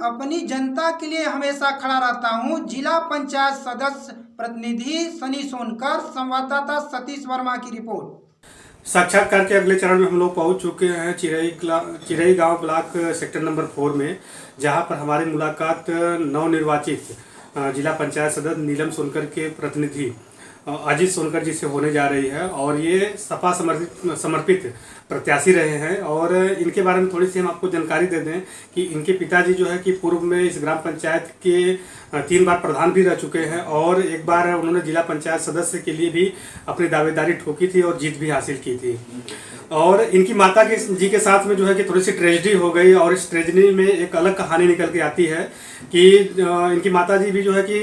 अपनी जनता के लिए हमेशा खड़ा रहता हूं। जिला पंचायत सदस्य प्रतिनिधि सनी सोनकर, संवाददाता सतीश वर्मा की रिपोर्ट। साक्षात्कार के अगले चरण में हम लोग पहुंच चुके हैं चिरई गांव ब्लॉक सेक्टर नंबर 4 में, जहां पर हमारी मुलाकात नवनिर्वाचित जिला पंचायत सदस्य नीलम सोनकर के प्रतिनिधि अजीत सोनकर जी से होने जा रही है। और ये सपा समर्पित प्रत्याशी रहे हैं। और इनके बारे में थोड़ी सी हम आपको जानकारी दे दें कि इनके पिताजी जो है कि पूर्व में इस ग्राम पंचायत के 3 बार प्रधान भी रह चुके हैं और एक बार उन्होंने जिला पंचायत सदस्य के लिए भी अपनी दावेदारी ठोकी थी और जीत भी हासिल की थी। और इनकी माता जी के साथ में जो है कि थोड़ी सी ट्रेजेडी हो गई और इस ट्रेजेडी में एक अलग कहानी निकल के आती है कि इनकी माता जी भी जो है कि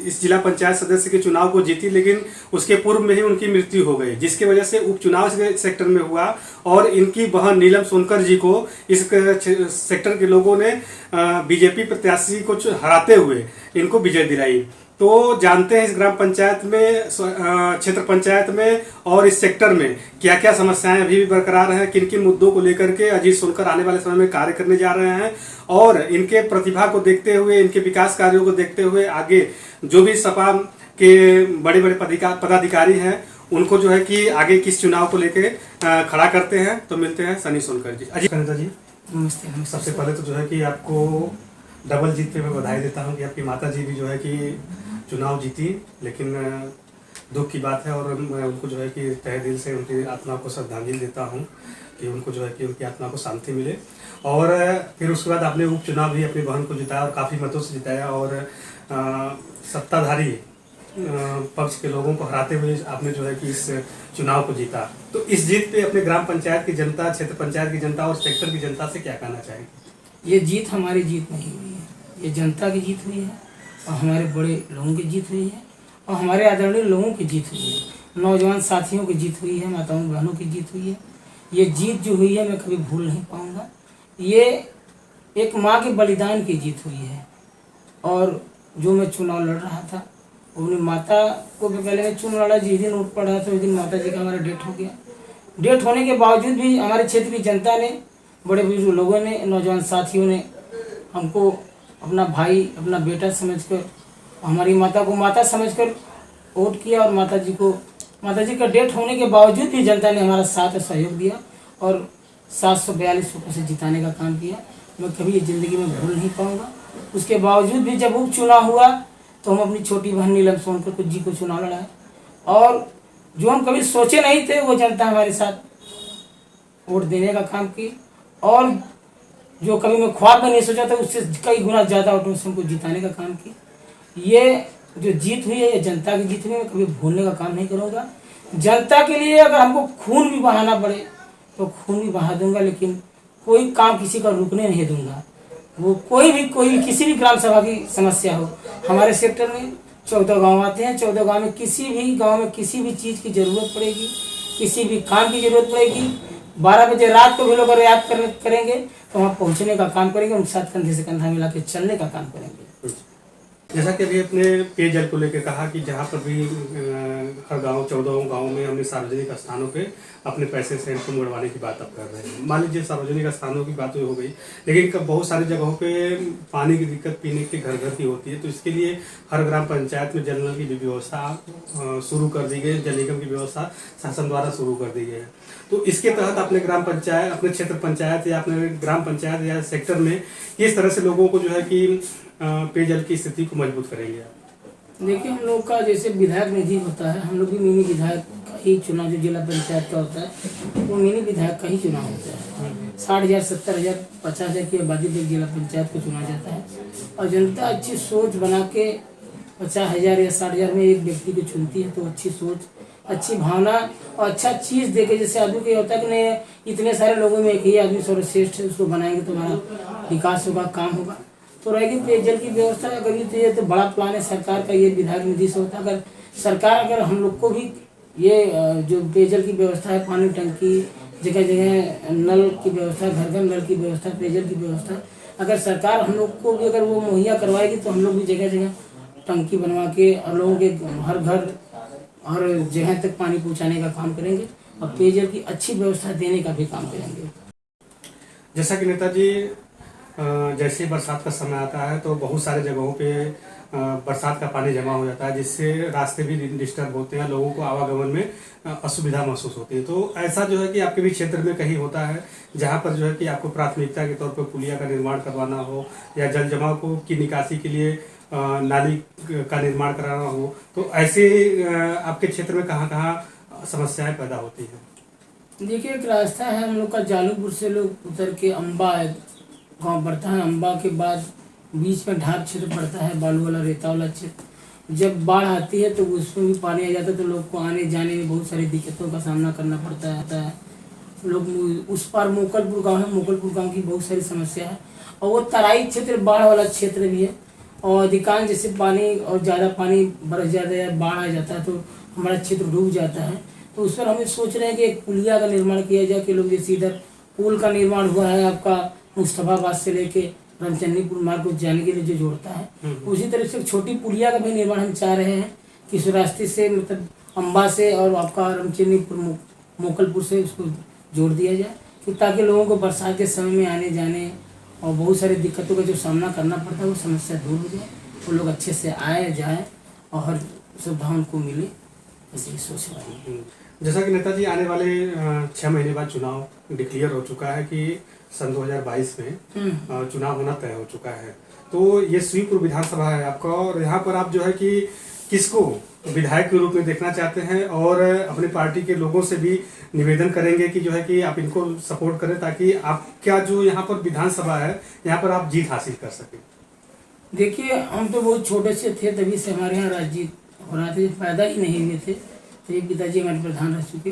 इस जिला पंचायत सदस्य के चुनाव को जीती, लेकिन उसके पूर्व में ही उनकी मृत्यु हो गई, जिसकी वजह से उपचुनाव सेक्टर में हुआ और इनकी बहन नीलम सोनकर जी को इस सेक्टर के लोगों ने बीजेपी प्रत्याशी को हराते हुए इनको विजय दिलाई। तो जानते हैं इस ग्राम पंचायत में, क्षेत्र पंचायत में और इस सेक्टर में क्या क्या समस्याएं अभी भी बरकरार हैं, किन किन मुद्दों को लेकर के अजीत सोनकर आने वाले समय में कार्य करने जा रहे हैं। और इनके प्रतिभा को देखते हुए, इनके विकास कार्यों को देखते हुए आगे जो भी सपा के बड़े बड़े पदाधिकारी हैं उनको जो है कि आगे किस चुनाव को लेके खड़ा करते हैं। तो मिलते हैं सनी सोनकर जी। अजीत जी नमस्ते। सबसे पहले तो जो है कि आपको डबल जीत पे मैं बधाई देता हूं कि आपकी माता जी भी जो है कि चुनाव जीती, लेकिन दुख की बात है और मैं उनको जो है कि तहे दिल से उनकी आत्मा को श्रद्धांजलि देता हूं कि उनको जो है कि उनकी आत्मा को शांति मिले। और फिर उसके बाद आपने उपचुनाव भी अपनी बहन को जिताया और काफ़ी मतों से जिताया और सत्ताधारी पक्ष के लोगों को हराते हुए आपने जो है कि इस चुनाव को जीता। तो इस जीत पे अपने ग्राम पंचायत की जनता, क्षेत्र पंचायत की जनता और सेक्टर की जनता से क्या कहना चाहेंगे? ये जीत हमारी जीत नहीं हुई है, ये जनता की जीत हुई है और हमारे बड़े लोगों की जीत हुई है और हमारे आदरणीय लोगों की जीत हुई है, नौजवान साथियों की जीत हुई है, माताओं बहनों की जीत हुई है। ये जीत जो हुई है मैं कभी भूल नहीं पाऊँगा। ये एक माँ के बलिदान की जीत हुई है। और जो मैं चुनाव लड़ रहा था अपनी माता को भी पहले मैं चुनाव लड़ा, जिस दिन उठ पड़ा था उस दिन माता जी का हमारा डेथ हो गया। डेथ होने के बावजूद भी हमारे क्षेत्र की जनता ने, बड़े बुजुर्ग लोगों ने, नौजवान साथियों ने हमको अपना भाई, अपना बेटा समझकर, हमारी माता को माता समझकर वोट किया। और माता जी का डेथ होने के बावजूद भी जनता ने हमारा साथ और सहयोग दिया और 742 वोटों से जिताने का काम किया। मैं कभी ये ज़िंदगी में भूल नहीं पाऊँगा। उसके बावजूद भी जब उपचुनाव हुआ तो हम अपनी छोटी बहन नीलम सोनकर जी को चुनाव लड़ाए और जो हम कभी सोचे नहीं थे वो जनता हमारे साथ वोट देने का काम की। और जो कभी मैं ख्वाब में नहीं सोचा था उससे कई गुना ज़्यादा वोटों से हमको जिताने का काम की। ये जो जीत हुई है ये जनता की जीत हुई है, मैं कभी भूलने का काम नहीं करूँगा। जनता के लिए अगर हमको खून भी बहाना पड़े तो खून भी बहा दूंगा, लेकिन कोई काम किसी का रुकने नहीं दूंगा। वो कोई भी किसी भी ग्राम सभा की समस्या हो, हमारे सेक्टर में 14 गांव आते हैं। 14 गांव में किसी भी गांव में किसी भी चीज़ की ज़रूरत पड़ेगी, किसी भी काम की ज़रूरत पड़ेगी, 12 बजे रात को भी लोग अगर याद करेंगे तो वहाँ पहुँचने का काम करेंगे, उनके साथ कंधे से कंधा मिला के चलने का काम करेंगे। जैसा कि अभी अपने पेयजल को लेकर कहा कि जहाँ पर भी हर गांव 14 गांव में हमने सार्वजनिक स्थानों पे अपने पैसे से हैंडपम्प गड़वाने की बात अब कर रहे हैं। मान लीजिए सार्वजनिक स्थानों की बात हो गई, लेकिन बहुत सारी जगहों पे पानी की दिक्कत पीने के घर घर की होती है। तो इसके लिए हर ग्राम पंचायत में जल नल की भी व्यवस्था शुरू कर दी गई, जल निगम की व्यवस्था शासन द्वारा शुरू कर दी गई है। तो इसके तहत अपने ग्राम पंचायत, अपने क्षेत्र पंचायत या अपने ग्राम पंचायत या सेक्टर में किस तरह से लोगों को जो है कि पेयजल की स्थिति को मजबूत करेंगे आप? देखिए, हम लोग का जैसे विधायक निधि होता है, हम लोग भी मिनी विधायक का ही चुनाव, जो जिला पंचायत का होता है वो मिनी विधायक का ही चुनाव होता है। 60,000, 70,000, 50,000 की आबादी पे जिला पंचायत को चुना जाता है और जनता अच्छी सोच बना के 50,000 या 60,000 में एक व्यक्ति को चुनती है। तो अच्छी सोच, अच्छी भावना और अच्छा चीज़ देके, जैसे आदमी को होता है कि नहीं इतने सारे लोगों में एक ही आदमी सर्वश्रेष्ठ है, उसको बनाएंगे तो हमारा विकास होगा, काम होगा। तो रहेगी पेयजल की व्यवस्था अगर ये तो बड़ा प्लान है सरकार का, ये विधायक निधि से होता है। अगर सरकार अगर हम लोग को भी ये जो पेयजल की व्यवस्था है, पानी टंकी, जगह जगह नल की व्यवस्था, घर घर नल की व्यवस्था, पेयजल की व्यवस्था, अगर सरकार हम लोग को भी अगर वो मुहैया करवाएगी तो हम लोग भी जगह जगह टंकी बनवा के और लोगों के हर घर हर जगह तक पानी पहुँचाने का काम करेंगे और पेयजल की अच्छी व्यवस्था देने का भी काम करेंगे। जैसा कि नेताजी जैसे बरसात का समय आता है तो बहुत सारे जगहों पे बरसात का पानी जमा हो जाता है, जिससे रास्ते भी डिस्टर्ब होते हैं, लोगों को आवागमन में असुविधा महसूस होती है। तो ऐसा जो है कि आपके भी क्षेत्र में कहीं होता है जहाँ पर जो है कि आपको प्राथमिकता के तौर पर पुलिया का निर्माण करवाना हो या जल जमाव को की निकासी के लिए नाली का निर्माण कराना हो, तो ऐसे आपके क्षेत्र में कहाँ कहाँ समस्याएं पैदा होती हैं? देखिए, एक रास्ता है हम लोग का, जालूपुर से लोग उतर के अम्बा गांव पड़ता है। अम्बा के बाद बीच में ढाब क्षेत्र पड़ता है, बालू वाला रेता वाला क्षेत्र। जब बाढ़ आती है तो उसमें भी पानी आ जाता है, तो लोग को आने जाने में बहुत सारी दिक्कतों का सामना करना पड़ता है। लोग उस पार मोकलपुर गांव है, मोकलपुर गांव की बहुत सारी समस्या है, और वो तराई क्षेत्र बाढ़ वाला क्षेत्र भी है। और अधिकांश जैसे पानी और ज़्यादा पानी बरस जाता है या बाढ़ आ जाता है तो हमारा क्षेत्र डूब जाता है। तो उस पर हम सोच रहे हैं कि एक पुलिया का निर्माण किया जाए, कि लोग जैसे इधर पुल का निर्माण हुआ है आपका मुस्तफाबाद से लेके रामचंद्रीपुर मार्ग को जाने के लिए जो जोड़ता है, उसी तरह से छोटी पुलिया का भी निर्माण हम चाह रहे हैं कि इस रास्ते से मतलब अम्बा से और आपका रामचंद्रीपुर मोकलपुर से उसको जोड़ दिया जाए, कि ताकि लोगों को बरसात के समय में आने जाने और बहुत सारी दिक्कतों का जो सामना करना पड़ता है वो समस्या दूर हो जाए, वो लोग अच्छे से आए जाएँ और हर सुविधा उनको मिले, ऐसे ही सोच रहे हैं। जैसा कि नेताजी आने वाले 6 महीने बाद चुनाव डिक्लेयर हो चुका है कि सन 2022 में चुनाव होना तय हो चुका है, तो ये श्रीपुर विधानसभा है आपका, और यहाँ पर आप जो है कि किसको विधायक के रूप में देखना चाहते हैं, और अपनी पार्टी के लोगों से भी निवेदन करेंगे कि जो है कि आप इनको सपोर्ट करें, ताकि आपका जो यहाँ पर विधानसभा है यहाँ पर आप जीत हासिल कर सकें। देखिए, हम तो बहुत छोटे से थे तभी से हमारे यहाँ राजनीति हो रहा था, पैदा ही नहीं हुए थे। तो पिताजी हमारे प्रधान रह चुके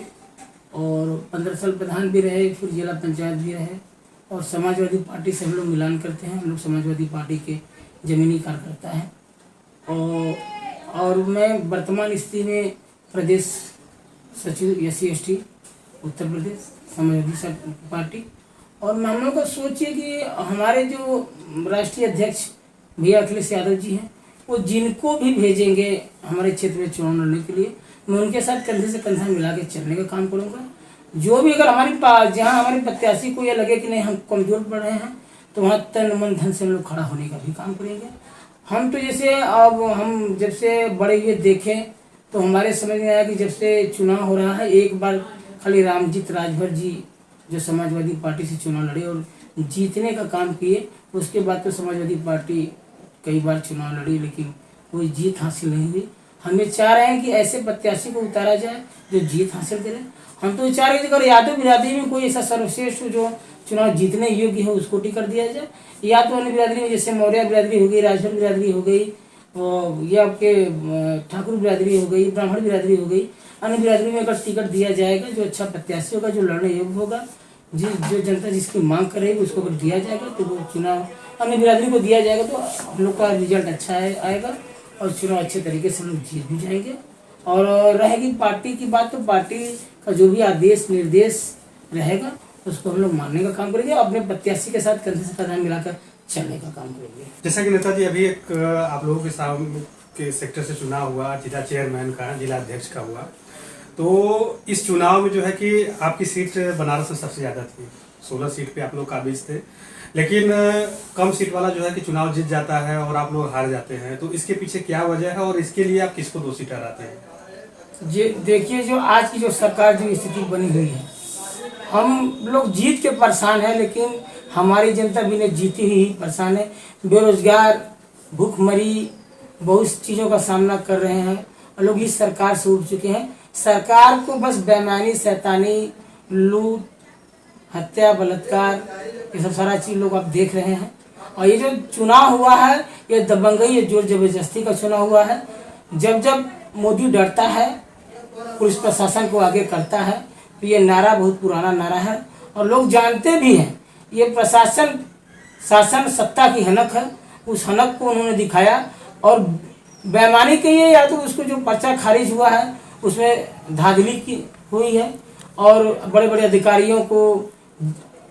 और 15 साल प्रधान भी रहे, फिर जिला पंचायत भी रहे, और समाजवादी पार्टी से हम लोग मिलान करते हैं। हम लोग समाजवादी पार्टी के ज़मीनी कार्यकर्ता हैं, और मैं वर्तमान स्थिति में प्रदेश सचिव SC/ST उत्तर प्रदेश समाजवादी पार्टी। और हम लोग का सोचिए कि हमारे जो राष्ट्रीय अध्यक्ष भैया अखिलेश यादव जी हैं, वो जिनको भी भेजेंगे हमारे क्षेत्र में चुनाव लड़ने के लिए, मैं उनके साथ कंधे से कंधा मिला के चलने का काम करूँगा। जो भी अगर जहाँ हमारे प्रत्याशी को यह लगे कि नहीं हम कमज़ोर पड़ रहे हैं, तो वहाँ तन मन धन से हम लोग खड़ा होने का भी काम करेंगे। हम तो जैसे अब हम जब से बड़े हुए देखें तो हमारे समझ में आया कि जब से चुनाव हो रहा है, एक बार खाली रामजीत राजभर जी जो समाजवादी पार्टी से चुनाव लड़े और जीतने का काम किए, उसके बाद तो समाजवादी पार्टी कई बार चुनाव लड़ी लेकिन कोई जीत हासिल नहीं हुई। हमें चाह रहे हैं कि ऐसे प्रत्याशी को उतारा जाए जो जीत हासिल करे। हम तो चाह रहे हैं कि अगर यादव बिरादरी में कोई ऐसा सर्वश्रेष्ठ जो चुनाव जीतने योग्य है उसको टिकट दिया जाए, या तो अन्य बिरादरी में जैसे मौर्य बिरादरी हो गई, राजभर बिरादरी हो गई, या आपके ठाकुर बिरादरी हो गई, ब्राह्मण बिरादरी हो गई, अन्य बिरादरी में अगर टिकट दिया जाएगा जो अच्छा प्रत्याशी होगा, जो लड़ने योग्य होगा, जो जनता जिसकी मांग करेगी उसको अगर दिया जाएगा तो वो चुनाव अन्य बिरादरी को दिया जाएगा तो हम लोग का रिजल्ट अच्छा आएगा और चुनाव अच्छे तरीके से हम लोग जीत भी जाएंगे। और रहेगी पार्टी की बात, तो पार्टी का जो भी आदेश निर्देश रहेगा उसको हम लोग मानने का काम करेंगे, अपने प्रत्याशी के साथ कंधे से कंधा मिलाकर चलने का काम करेंगे। जैसा कि नेताजी अभी एक आप लोगों के सामने के सेक्टर से चुनाव हुआ, जिला चेयरमैन का, जिला अध्यक्ष का हुआ, तो इस चुनाव में जो है कि आपकी सीट बनारस में सबसे ज़्यादा थी, 16 सीट पे आप लोग काबिज थे, लेकिन कम सीट वाला जो है कि चुनाव जीत जाता है और आप लोग हार जाते हैं, तो इसके पीछे क्या वजह है और इसके लिए आप किसको दोषी ठहराते हैं? जी देखिए, जो आज की जो सरकार जो स्थिति बनी हुई है, हम लोग जीत के परेशान हैं, लेकिन हमारी जनता भी ने जीती हुई परेशान है। बेरोजगार, भूखमरी, बहुत चीज़ों का सामना कर रहे हैं और लोग इस सरकार से उठ चुके हैं। सरकार को बस बेईमानी, शैतानी, लूट, हत्या, बलात्कार, ये सब सारा चीज़ लोग आप देख रहे हैं। और ये जो चुनाव हुआ है ये दबंगई, ये जोर जबरदस्ती का चुनाव हुआ है। जब जब मोदी डरता है, पुलिस प्रशासन को आगे करता है, तो ये नारा बहुत पुराना नारा है और लोग जानते भी हैं ये प्रशासन शासन सत्ता की हनक है। उस हनक को उन्होंने दिखाया और बेईमानी के लिए, या तो उसको जो पर्चा खारिज हुआ है उसमें धांधली की हुई है और बड़े बड़े अधिकारियों को,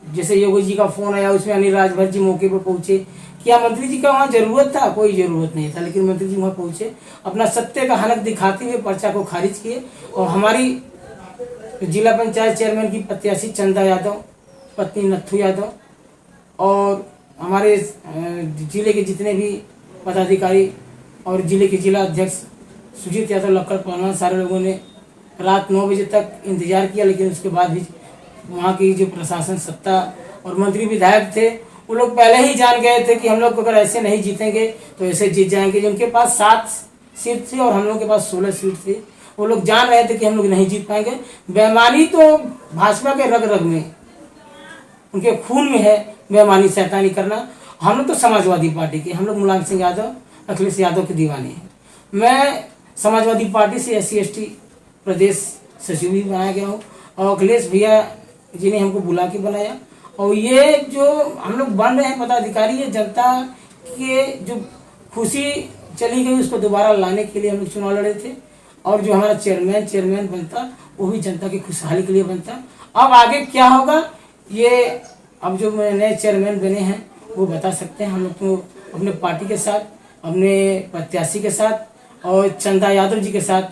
जैसे योगी जी का फोन आया उसमें अनिल राजभर जी मौके पर पहुंचे, क्या मंत्री जी का वहाँ जरूरत था? कोई ज़रूरत नहीं था, लेकिन मंत्री जी वहाँ पहुँचे, अपना सत्य का हनक दिखाते हुए पर्चा को खारिज किए। और हमारी जिला पंचायत चेयरमैन की प्रत्याशी चंदा यादव, पत्नी नथु यादव और हमारे जिले के जितने भी पदाधिकारी और जिले के जिला अध्यक्ष सुजीत यादव, लक्कड़ पहलवान, सारे लोगों ने रात 9 बजे तक इंतजार किया, लेकिन उसके बाद भी वहाँ की जो प्रशासन सत्ता और मंत्री विधायक थे वो लोग पहले ही जान गए थे कि हम लोग अगर ऐसे नहीं जीतेंगे तो ऐसे जीत जाएंगे। उनके पास 7 सीट थी और हम लोग के पास 16 सीट थी। वो लोग जान रहे थे कि हम लोग नहीं जीत पाएंगे। बेईमानी तो भाजपा के रग रग में, उनके खून में है बेईमानी, शैतानी करना। हम लोग तो समाजवादी पार्टी के, हम लोग मुलायम सिंह यादव, अखिलेश यादव के दीवाने हैं। मैं समाजवादी पार्टी से SC/ST प्रदेश सचिव भी बनाया गया हूँ और अखिलेश भैया जी ने हमको बुला के बनाया। और ये जो हम लोग बन रहे हैं पदाधिकारी, ये जनता के जो खुशी चली गई उसको दोबारा लाने के लिए हम लोग चुनाव लड़े थे। और जो हमारा चेयरमैन बनता वो भी जनता की खुशहाली के लिए बनता। अब आगे क्या होगा ये अब जो नए चेयरमैन बने हैं वो बता सकते हैं। हम लोग तो अपने पार्टी के साथ, अपने प्रत्याशी के साथ और चंदा यादव जी के साथ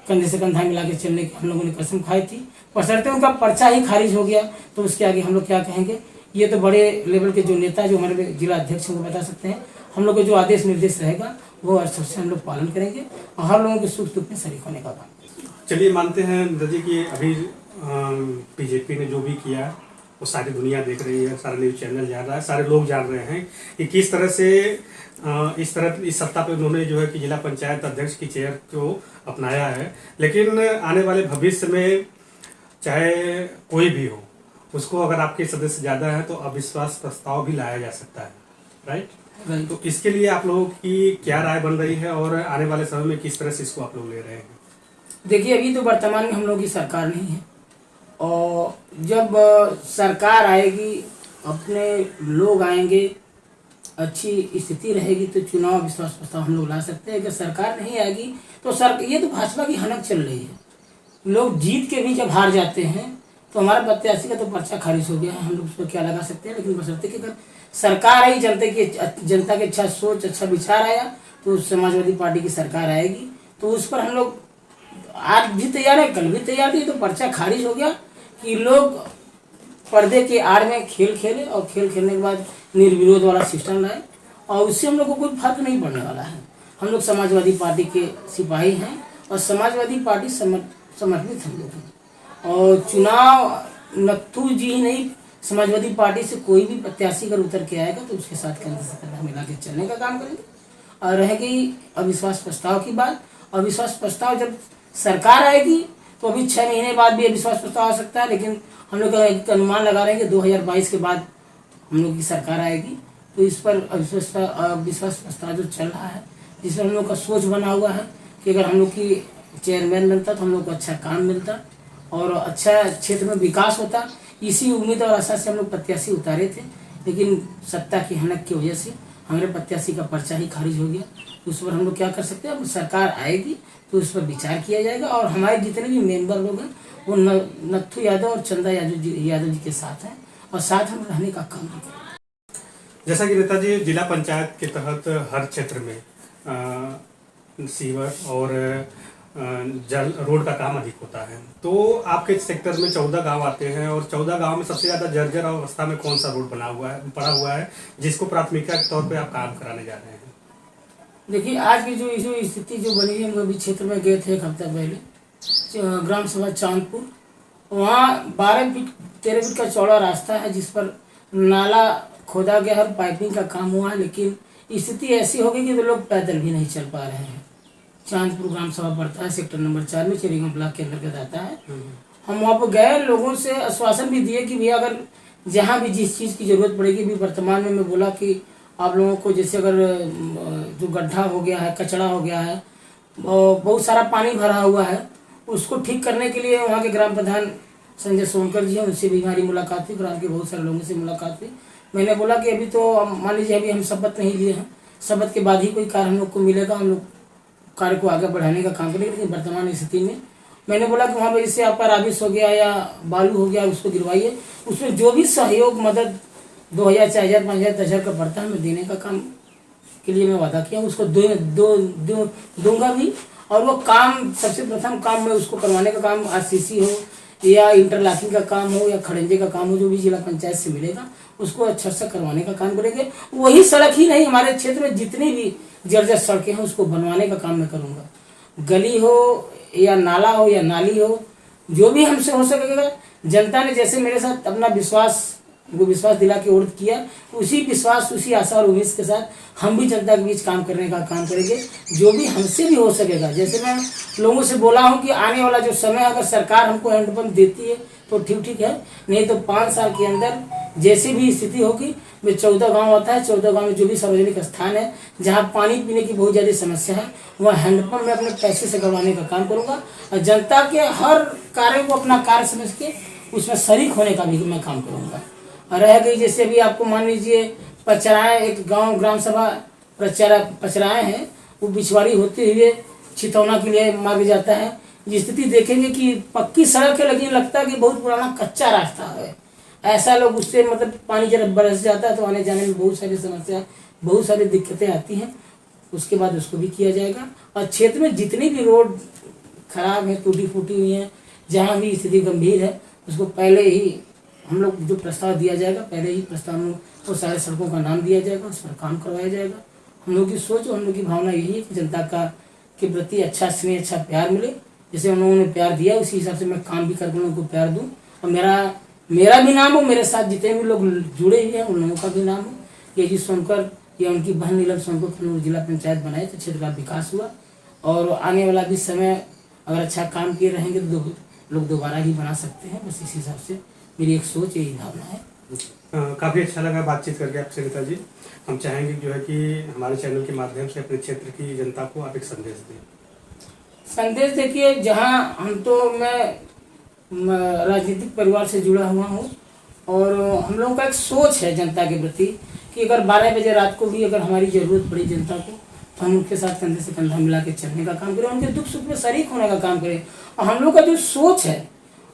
कंधे से कंधा मिला के चलने की हम लोगों ने कसम खाई थी। बशर्ते उनका पर्चा ही खारिज हो गया तो उसके आगे हम लोग क्या कहेंगे। ये तो बड़े लेवल के जो नेता, जो हमारे जिला अध्यक्ष हैं वो बता सकते हैं। हम लोग को जो आदेश निर्देश रहेगा वो हर सबसे हम लोग पालन करेंगे और हर लोगों के सुख दुख में शरीक होने का काम। चलिए मानते हैं नंदा जी कि अभी बीजेपी ने जो भी किया वो सारी दुनिया देख रही है, सारा न्यूज़ चैनल जान रहा है, सारे लोग जान रहे हैं कि किस तरह से इस सत्ता पे उन्होंने जो है कि जिला पंचायत अध्यक्ष की चेयर को अपनाया है। लेकिन आने वाले भविष्य में चाहे कोई भी हो, उसको अगर आपके सदस्य ज़्यादा है तो अविश्वास प्रस्ताव भी लाया जा सकता है, राइट? तो इसके लिए आप लोगों की क्या राय बन रही है और आने वाले समय में किस तरह से इसको आप लोग ले रहे हैं? देखिए, अभी तो वर्तमान में हम लोग की सरकार नहीं है और जब सरकार आएगी, अपने लोग आएंगे, अच्छी स्थिति रहेगी तो चुनाव विश्वास प्रस्ताव हम लोग ला सकते हैं। अगर सरकार नहीं आएगी तो ये तो भाजपा की हनक चल रही है। लोग जीत के भी जब हार जाते हैं तो हमारा प्रत्याशी का तो पर्चा खारिज हो गया है, हम लोग उस पर क्या लगा सकते हैं। लेकिन बशर्ते कि अगर सरकार आई, जनता की अच्छा सोच, अच्छा विचार आया तो समाजवादी पार्टी की सरकार आएगी तो उस पर हम लोग आज भी तैयार है, कल भी तैयार थे। तो पर्चा खारिज हो गया कि लोग पर्दे के आड़ में खेल खेले और खेल खेलने के बाद निर्विरोध वाला सिस्टम लाए और उससे हम लोग को कोई फर्क नहीं पड़ने वाला है। हम लोग समाजवादी पार्टी के सिपाही हैं और समाजवादी पार्टी समर्पित हम लोग हैं। और चुनाव नत्थू जी ही नहीं, समाजवादी पार्टी से कोई भी प्रत्याशी अगर उतर के आएगा तो उसके साथ कंधे से कंधा मिला के चलने का काम करेंगे। और रहेगी अविश्वास प्रस्ताव की बात। अविश्वास प्रस्ताव जब सरकार आएगी तो अभी 6 महीने बाद भी अविश्वास प्रस्ताव आ सकता है, लेकिन हम लोग एक अनुमान लगा रहे हैं कि 2022 के बाद हम लोग की सरकार आएगी तो इस पर अविश्वास प्रस्ताव जो चल रहा है, जिसमें हम लोग का सोच बना हुआ है कि अगर हम लोग की चेयरमैन बनता तो हम लोग को अच्छा काम मिलता और अच्छा क्षेत्र में विकास होता। इसी उम्मीद और आशा से हम लोग प्रत्याशी उतारे थे, लेकिन सत्ता की हनक की वजह से हमारे प्रत्याशी का पर्चा ही खारिज हो गया। उस पर हम लोग क्या कर सकते हैं, अब सरकार आएगी तो उस पर विचार किया जाएगा और हमारे जितने भी मेंबर लोग हैं वो नत्थू यादव और चंदा यादव जी के साथ हैं और साथ हम रहने का काम करेंगे। जैसा कि नेताजी जिला पंचायत के तहत हर क्षेत्र में सीवर और जल रोड का काम अधिक होता है, तो आपके सेक्टर में 14 गांव आते हैं और 14 गांव में सबसे ज़्यादा जर्जर अवस्था में कौन सा रोड पड़ा हुआ है जिसको प्राथमिकता के तौर पे आप काम कराने जा रहे हैं? देखिए, आज की जो स्थिति जो बनी है, हम अभी क्षेत्र में गए थे 1 हफ्ता पहले, ग्राम सभा चांदपुर। वहाँ 12 फीट 13 फीट का चौड़ा रास्ता है जिस पर नाला खोदा गया है, पाइपिंग का काम हुआ है, लेकिन स्थिति ऐसी हो गई कि तो लोग पैदल भी नहीं चल पा रहे हैं। चांदपुर ग्राम सभा पड़ता है, सेक्टर नंबर 4 में, चिरई गांव ब्लॉक के अंतर्गत आता है। हम वहाँ पर गए, लोगों से आश्वासन भी दिए कि भैया अगर जहाँ भी जिस चीज़ की ज़रूरत पड़ेगी, भी वर्तमान में मैं बोला कि आप लोगों को जैसे अगर जो गड्ढा हो गया है, कचरा हो गया है, बहुत सारा पानी भरा हुआ है, उसको ठीक करने के लिए वहाँ के ग्राम प्रधान संजय सोनकर जी हैं, उनसे भी हमारी मुलाकात हुई, ग्राम के बहुत सारे लोगों से मुलाकात हुई। मैंने बोला कि अभी तो मान लीजिए अभी हम शपथ नहीं लिए हैं, शपथ के बाद ही कोई कार्य हम लोग को मिलेगा, हम लोग कार्य को आगे बढ़ाने का काम करेंगे। लेकिन वर्तमान स्थिति में मैंने बोला कि वहाँ पर जैसे आपका राबिस हो गया या बालू हो गया, उसको गिरवाइए, उसमें जो भी सहयोग मदद 2000, 4000, 5000, 10,000 का बढ़ता है, मैं देने का काम के लिए मैं वादा किया, उसको दूंगा भी। और वो काम सबसे प्रथम काम मैं उसको करवाने का काम RCC हो या इंटरलॉकिंग का काम हो या खड़ंजे का काम हो, जो भी जिला पंचायत से मिलेगा उसको अच्छा से करवाने का काम करेंगे। वही सड़क ही नहीं, हमारे क्षेत्र में जितनी भी जर्जर सड़कें हैं उसको बनवाने का काम मैं करूँगा। गली हो या नाला हो या नाली हो, जो भी हमसे हो सकेगा। जनता ने जैसे मेरे साथ अपना विश्वास दिला के वोट किया, उसी विश्वास, उसी आशा और उम्मीद के साथ हम भी जनता के बीच काम करने का काम करेंगे, जो भी हमसे भी हो सकेगा। जैसे मैं लोगों से बोला हूं कि आने वाला जो समय अगर सरकार हमको हैंडपंप देती है तो ठीक है, नहीं तो 5 साल के अंदर जैसी भी स्थिति होगी, मैं 14 गांव आता है, 14 गांव में जो भी सार्वजनिक स्थान है जहां पानी पीने की बहुत ज़्यादा समस्या है, वह हैंडपंप में अपने पैसे से करवाने का काम करूँगा। और जनता के हर कार्य को अपना कार्य समझ के उसमें शरीक होने का भी मैं काम करूँगा। रह गई जैसे भी आपको मान लीजिए पचराएँ, एक गांव ग्राम सभा पचराएँ हैं, वो बिछवाड़ी होते हुए छितौना के लिए मार्ग जाता है। ये स्थिति देखेंगे कि पक्की सड़क है लेकिन लगता है कि बहुत पुराना कच्चा रास्ता है। ऐसा लोग उससे मतलब पानी जब बरस जाता है तो आने जाने में बहुत सारी समस्या, बहुत सारी दिक्कतें आती हैं। उसके बाद उसको भी किया जाएगा। और क्षेत्र में जितनी भी रोड खराब है, टूटी फूटी हुई हैं, जहाँ भी स्थिति गंभीर है, उसको पहले ही हम लोग जो प्रस्ताव दिया जाएगा, पहले ही प्रस्ताव में वो सारे सड़कों का नाम दिया जाएगा, उस पर काम करवाया जाएगा। हम लोग की सोच और हम लोग की भावना यही है कि जनता के प्रति अच्छा स्नेह, अच्छा प्यार मिले। जैसे उन्होंने प्यार दिया उसी हिसाब से मैं काम भी करके उनको प्यार दूँ। और मेरा भी नाम हो, मेरे साथ जितने भी लोग जुड़े हुए हैं उन लोगों का भी नाम हो। ये जी सोनकर या उनकी बहन नीलम सोनकर जिला पंचायत बनाए तो क्षेत्र का विकास हुआ। और आने वाला भी समय अगर अच्छा काम किए रहेंगे तो लोग दोबारा ही बना सकते हैं। बस इसी हिसाब से मेरी एक सोच, यही भावना है। काफ़ी अच्छा लगा बातचीत करके आपसे नेता जी। हम चाहेंगे जो है कि हमारे चैनल के माध्यम से अपने क्षेत्र की जनता को आप एक संदेश दें। संदेश देखिए, जहाँ मैं राजनीतिक परिवार से जुड़ा हुआ हूँ और हम लोगों का एक सोच है जनता के प्रति कि अगर 12 बजे रात को भी अगर हमारी ज़रूरत पड़ी जनता को तो हम उनके साथ कंधे से कंधा मिला के चलने का काम करें, उनके दुख सुख में शरीक होने का काम करें। और हम लोग का जो सोच है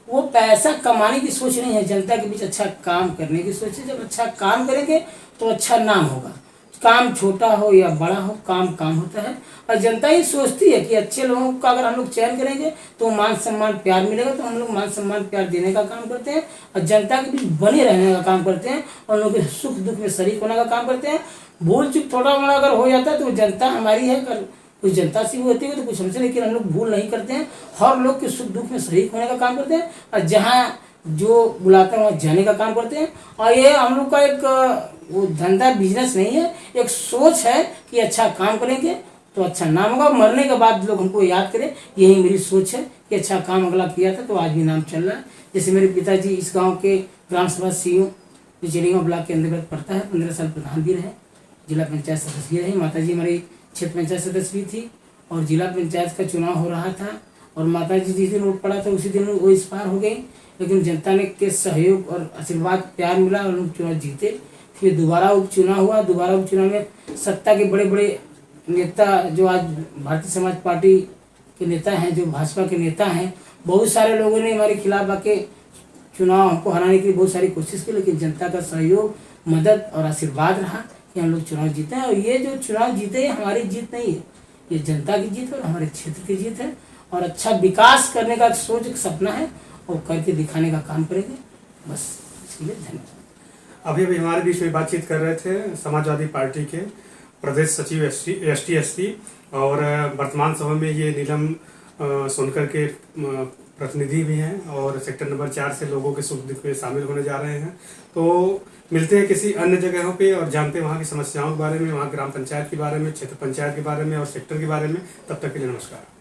वो पैसा कमाने की सोच नहीं है, जनता के बीच अच्छा काम करने की सोच है। जब अच्छा काम करेंगे तो अच्छा नाम होगा। काम छोटा हो या बड़ा हो, काम होता है। और जनता ही सोचती है कि अच्छे लोगों का अगर हम लोग चयन करेंगे तो मान सम्मान प्यार मिलेगा, तो हम लोग मान सम्मान प्यार देने का काम करते हैं और जनता के बीच बने रहने का काम करते हैं और लोगों के सुख दुख में शरीक होने का काम करते हैं। भूल चूक थोड़ा बड़ा अगर हो जाता है तो जनता हमारी है, कुछ जनता से भी होती है तो कुछ हमसे, लेकिन हम लोग भूल नहीं करते हैं। हर लोग के सुख दुख में शरीक होने का काम करते हैं और जहाँ जो बुलाते हैं वहाँ जाने का काम करते हैं। और ये हम लोग का एक वो धंधा बिजनेस नहीं है, एक सोच है कि अच्छा काम करेंगे तो अच्छा नाम होगा। मरने के बाद लोग हमको याद करें, यही मेरी सोच है कि अच्छा काम अगला किया था तो आज भी नाम चल रहा है। जैसे मेरे पिताजी इस गांव के ग्राम सभा सीईओ जो चिड़िया ब्लॉक के अंतर्गत पड़ता है, 15 साल प्रधान भी रहे, जिला पंचायत सदस्य भी रहे। माताजी हमारी क्षेत्र पंचायत सदस्य भी थी और जिला पंचायत का चुनाव हो रहा था और माताजी जिस दिन वोट पड़ा था उसी दिन वो इस पार हो गई। लेकिन जनता ने के सहयोग और आशीर्वाद प्यार मिला और लोग चुनाव जीते। फिर दोबारा उपचुनाव हुआ। दोबारा उपचुनाव में सत्ता के बड़े बड़े नेता जो आज भारतीय समाज पार्टी के नेता हैं, जो भाजपा के नेता हैं, बहुत सारे लोगों ने हमारे खिलाफ आके चुनाव हमको हराने की बहुत सारी कोशिश की, लेकिन जनता का सहयोग, मदद और आशीर्वाद रहा कि हम लोग चुनाव जीते हैं। और ये जो चुनाव जीते हैं हमारी जीत नहीं है, ये जनता की जीत है और हमारे क्षेत्र की जीत है। और अच्छा विकास करने का सोच, एक सपना है और करके दिखाने का काम करेंगे। बस इसके लिए धन्यवाद। अभी हमारे बीच में बातचीत कर रहे थे समाजवादी पार्टी के प्रदेश सचिव एसटी और वर्तमान समय में ये नीलम सोनकर के प्रतिनिधि भी हैं और सेक्टर नंबर 4 से लोगों के सुख दुख में शामिल होने जा रहे हैं। तो मिलते हैं किसी अन्य जगहों पे और जानते हैं वहाँ की समस्याओं के बारे में, वहाँ ग्राम पंचायत के बारे में, क्षेत्र पंचायत के बारे में और सेक्टर के बारे में। तब तक के लिए नमस्कार।